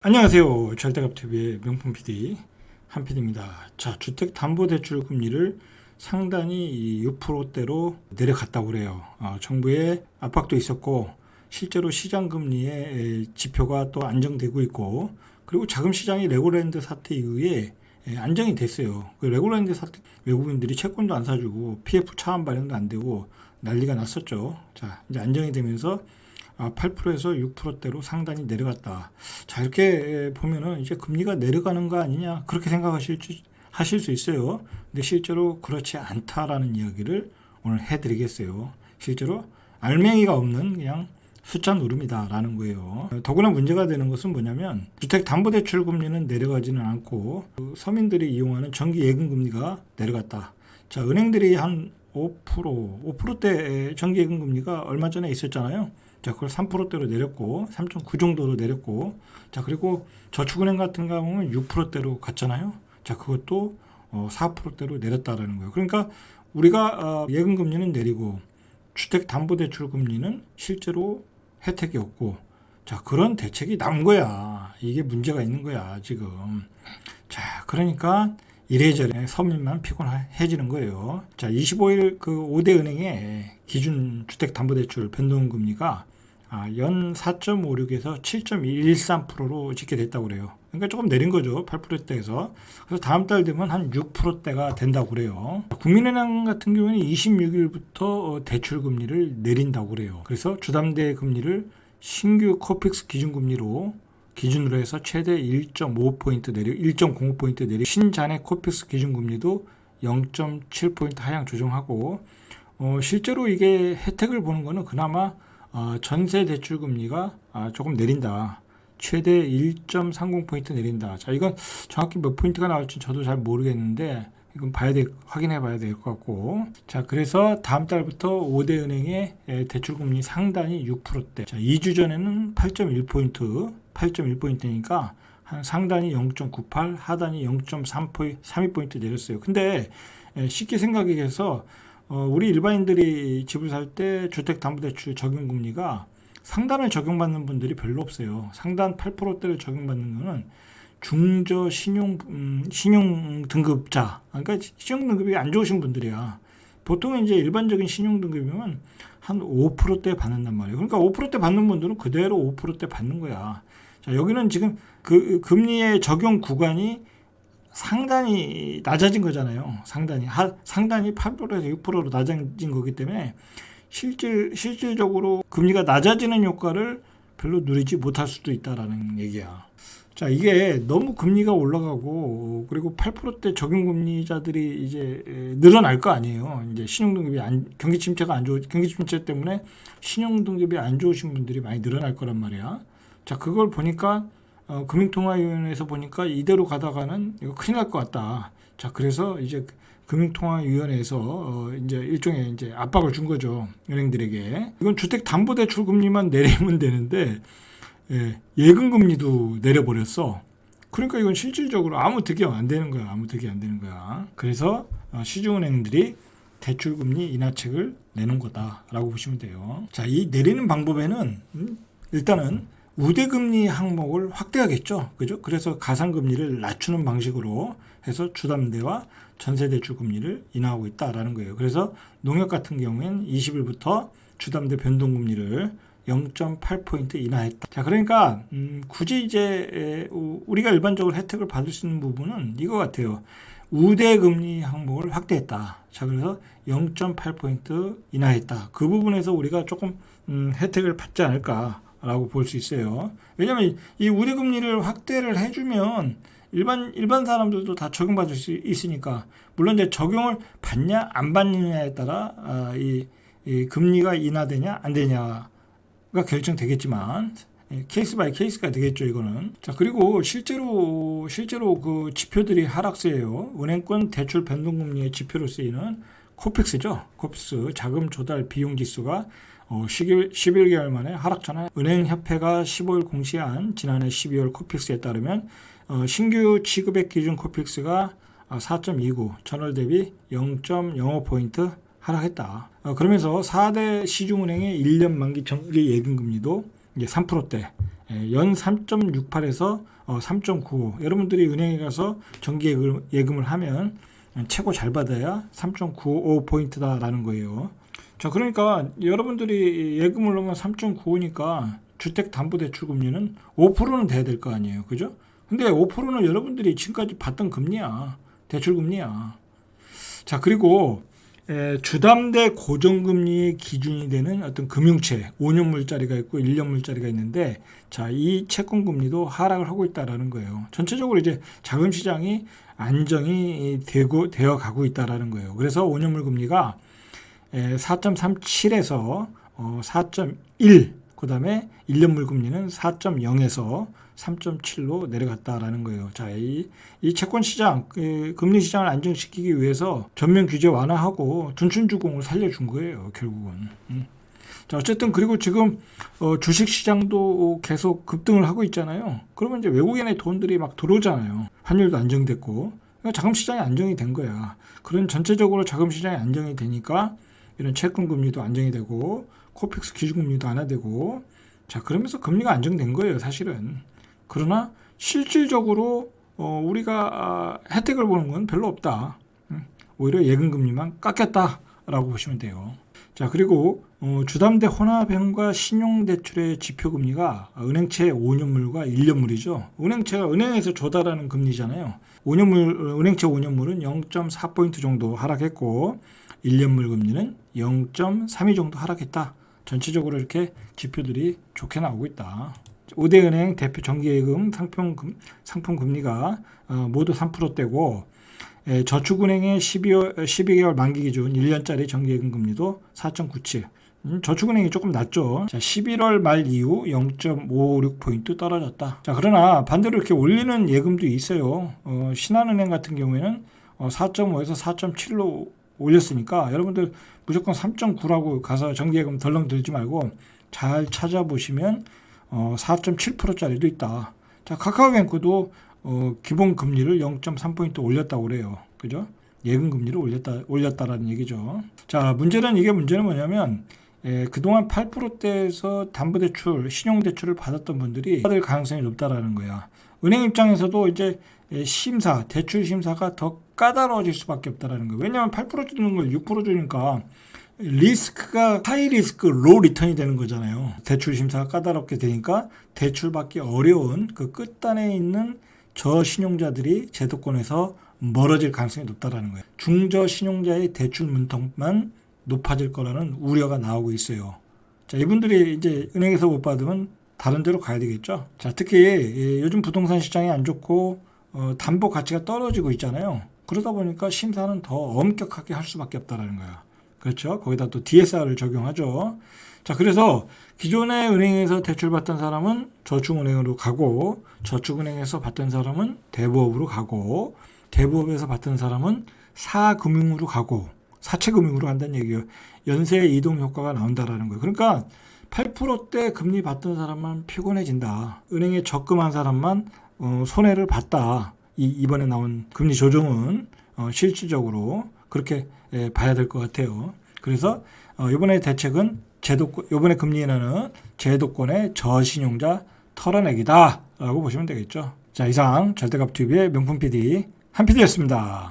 안녕하세요. 절대값TV의 명품 PD 한PD입니다. 자, 주택담보대출 금리를 상단이 6%대로 내려갔다고 그래요. 정부의 압박도 있었고 실제로 시장 금리의 지표가 또 안정되고 있고, 그리고 자금시장이 레고랜드 사태 이후에 안정이 됐어요. 그 레고랜드 사태 외국인들이 채권도 안 사주고 PF 차환 발행도 안 되고 난리가 났었죠. 자, 이제 안정이 되면서 8%에서 6%대로 상단이 내려갔다. 자, 이렇게 보면은 이제 금리가 내려가는 거 아니냐, 그렇게 하실 수 있어요. 근데 실제로 그렇지 않다라는 이야기를 오늘 해드리겠어요. 실제로 알맹이가 없는 그냥 숫자 누름이다라는 거예요. 더구나 문제가 되는 것은 뭐냐면, 주택담보대출 금리는 내려가지는 않고 서민들이 이용하는 정기예금금리가 내려갔다. 자, 은행들이 한 5%대 정기예금 금리가 얼마 전에 있었잖아요. 자, 그걸 3%대로 내렸고 3.9 정도로 내렸고, 자, 그리고 저축은행 같은 경우는 6%대로 갔잖아요. 자, 그것도 4%대로 내렸다라는 거예요. 그러니까 우리가 예금 금리는 내리고 주택담보대출 금리는 실제로 혜택이 없고, 자, 그런 대책이 나온 거야. 이게 문제가 있는 거야 지금. 자, 그러니까 이래저래 서민만 피곤해지는 거예요. 자, 25일 그 5대 은행의 기준 주택담보대출 변동금리가 연 4.56에서 7.113%로 집계됐다고 그래요. 그러니까 조금 내린 거죠. 8%대에서. 그래서 다음 달 되면 한 6%대가 된다고 그래요. 국민은행 같은 경우는 26일부터 대출 금리를 내린다고 그래요. 그래서 주담대 금리를 신규 코픽스 기준금리로 기준으로 해서 최대 1.5포인트 내려 1.05포인트 내려, 신잔해 코픽스 기준금리도 0.7포인트 하향 조정하고, 실제로 이게 혜택을 보는 거는 그나마 전세 대출 금리가 조금 내린다. 최대 1.30포인트 내린다. 자, 이건 정확히 몇 포인트가 나올지 저도 잘 모르겠는데, 이건 확인해 봐야 될 것 같고. 자, 그래서 다음 달부터 5대 은행의 대출 금리 상단이 6%대. 자, 2주 전에는 8.1포인트니까 한 상단이 0.98, 하단이 0.32포인트 내렸어요. 근데 쉽게 생각해서 우리 일반인들이 집을 살 때 주택담보대출 적용금리가 상단을 적용받는 분들이 별로 없어요. 상단 8%대를 적용받는 거는 중저 신용 등급자, 그러니까 신용 등급이 안 좋으신 분들이야. 보통 이제 일반적인 신용 등급이면 한 5%대 받는단 말이에요. 그러니까 5%대 받는 분들은 그대로 5%대 받는 거야. 자, 여기는 지금 그 금리의 적용 구간이 상단이 낮아진 거잖아요. 상단이 8%에서 6%로 낮아진 거기 때문에 실질적으로 금리가 낮아지는 효과를 별로 누리지 못할 수도 있다라는 얘기야. 자, 이게 너무 금리가 올라가고, 그리고 8%대 적용금리자들이 이제 늘어날 거 아니에요. 이제 신용등급이 경기 침체 때문에 신용등급이 안 좋으신 분들이 많이 늘어날 거란 말이야. 자, 그걸 보니까 금융통화위원회에서 보니까 이대로 가다가는 이거 큰일 날 것 같다. 자, 그래서 이제 금융통화위원회에서 이제 일종의 이제 압박을 준 거죠, 은행들에게. 이건 주택담보대출 금리만 내리면 되는데 예금 금리도 내려버렸어. 그러니까 이건 실질적으로 아무 득이 안 되는 거야. 그래서 시중은행들이 대출금리 인하책을 내는 거다라고 보시면 돼요. 자, 이 내리는 방법에는 일단은 우대금리 항목을 확대하겠죠. 그죠? 그래서 가상금리를 낮추는 방식으로 해서 주담대와 전세대출 금리를 인하하고 있다라는 거예요. 그래서 농협 같은 경우에는 20일부터 주담대 변동금리를 0.8포인트 인하했다. 자, 그러니까 굳이 이제 우리가 일반적으로 혜택을 받을 수 있는 부분은 이거 같아요. 우대금리 항목을 확대했다. 자, 그래서 0.8포인트 인하했다. 그 부분에서 우리가 조금 혜택을 받지 않을까라고 볼 수 있어요. 왜냐하면 이 우대금리를 확대를 해주면 일반 사람들도 다 적용받을 수 있으니까, 물론 이제 적용을 받냐 안 받느냐에 따라 이 금리가 인하되냐 안 되냐가 결정되겠지만, 케이스 바이 케이스가 되겠죠, 이거는. 자, 그리고 실제로 그 지표들이 하락세예요. 은행권 대출 변동금리의 지표로 쓰이는 코픽스죠. 코픽스 자금 조달 비용 지수가 11개월 만에 하락 전환. 은행협회가 15일 공시한 지난해 12월 코픽스에 따르면 신규 취급액 기준 코픽스가 4.29, 전월 대비 0.05포인트 하락했다. 그러면서 4대 시중은행의 1년 만기 정기 예금금리도 이제 3%대 연 3.68에서 3.95. 여러분들이 은행에 가서 정기 예금을 하면 최고 잘 받아야 3.95포인트다라는 거예요. 자, 그러니까 여러분들이 예금을 넣으면 3.95니까 주택담보대출금리는 5%는 돼야 될 거 아니에요. 그죠? 근데 5%는 여러분들이 지금까지 받던 금리야. 대출금리야. 자, 그리고 주담대 고정금리의 기준이 되는 어떤 금융채, 5년물짜리가 있고 1년물짜리가 있는데, 자, 이 채권금리도 하락을 하고 있다라는 거예요. 전체적으로 이제 자금시장이 안정이 되어 가고 있다라는 거예요. 그래서 5년물 금리가 4.37에서 4.1, 그 다음에 1년물 금리는 4.0에서 3.7로 내려갔다라는 거예요. 자, 이 채권 시장, 금리 시장을 안정시키기 위해서 전면 규제 완화하고 둔춘주공을 살려준 거예요, 결국은. 자, 어쨌든 그리고 지금 주식 시장도 계속 급등을 하고 있잖아요. 그러면 이제 외국인의 돈들이 막 들어오잖아요. 환율도 안정됐고, 그러니까 자금 시장이 안정이 된 거야. 그런 전체적으로 자금 시장이 안정이 되니까 이런 채권 금리도 안정이 되고, 코픽스 기준금리도 완화되고, 자, 그러면서 금리가 안정된 거예요, 사실은. 그러나 실질적으로 우리가 혜택을 보는 건 별로 없다. 오히려 예금금리만 깎였다라고 보시면 돼요. 자, 그리고 주담대 혼합형과 신용대출의 지표금리가 은행채 5년물과 1년물이죠. 은행채가 은행에서 조달하는 금리잖아요. 은행채 5년물은 0.4포인트 정도 하락했고 1년물 금리는 0.32 정도 하락했다. 전체적으로 이렇게 지표들이 좋게 나오고 있다. 5대 은행 대표 정기예금 상품 금리가 모두 3%대고, 저축은행의 12개월 만기 기준 1년짜리 정기예금 금리도 4.97. 저축은행이 조금 낮죠. 자, 11월 말 이후 0.56포인트 떨어졌다. 자, 그러나 반대로 이렇게 올리는 예금도 있어요. 신한은행 같은 경우에는 4.5에서 4.7로 올렸으니까 여러분들 무조건 3.9라고 가서 정기예금 덜렁 들지 말고 잘 찾아보시면 4.7%짜리도 있다. 자, 카카오뱅크도 기본 금리를 0.3포인트 올렸다고 그래요. 그죠? 예금 금리를 올렸다라는 얘기죠. 자, 문제는 뭐냐면, 그동안 8%대에서 담보대출, 신용대출을 받았던 분들이 받을 가능성이 높다라는 거야. 은행 입장에서도 이제 대출 심사가 더 까다로워질 수밖에 없다라는 거예요. 왜냐하면 8% 주는 걸 6% 주니까 리스크가 하이 리스크 로 리턴이 되는 거잖아요. 대출 심사가 까다롭게 되니까 대출받기 어려운 그 끝단에 있는 저신용자들이 제도권에서 멀어질 가능성이 높다라는 거예요. 중저신용자의 대출 문턱만 높아질 거라는 우려가 나오고 있어요. 자, 이분들이 이제 은행에서 못 받으면 다른 데로 가야 되겠죠. 자, 특히 요즘 부동산 시장이 안 좋고 담보 가치가 떨어지고 있잖아요. 그러다 보니까 심사는 더 엄격하게 할 수밖에 없다라는 거야. 그렇죠. 거기다 또 DSR을 적용하죠. 자, 그래서 기존의 은행에서 대출받던 사람은 저축은행으로 가고, 저축은행에서 받던 사람은 대부업으로 가고, 대부업에서 받던 사람은 사금융으로 가고, 사채금융으로 간다는 얘기예요. 연쇄 이동 효과가 나온다라는 거예요. 그러니까 8%대 금리 받던 사람만 피곤해진다. 은행에 적금한 사람만 손해를 봤다. 이번에 나온 금리 조정은 실질적으로 그렇게 봐야 될 것 같아요. 그래서 이번에 대책은 이번에 금리 인하는 제도권의 저신용자 털어내기다라고 보시면 되겠죠. 자, 이상 절대값TV의 명품 PD 한 PD였습니다.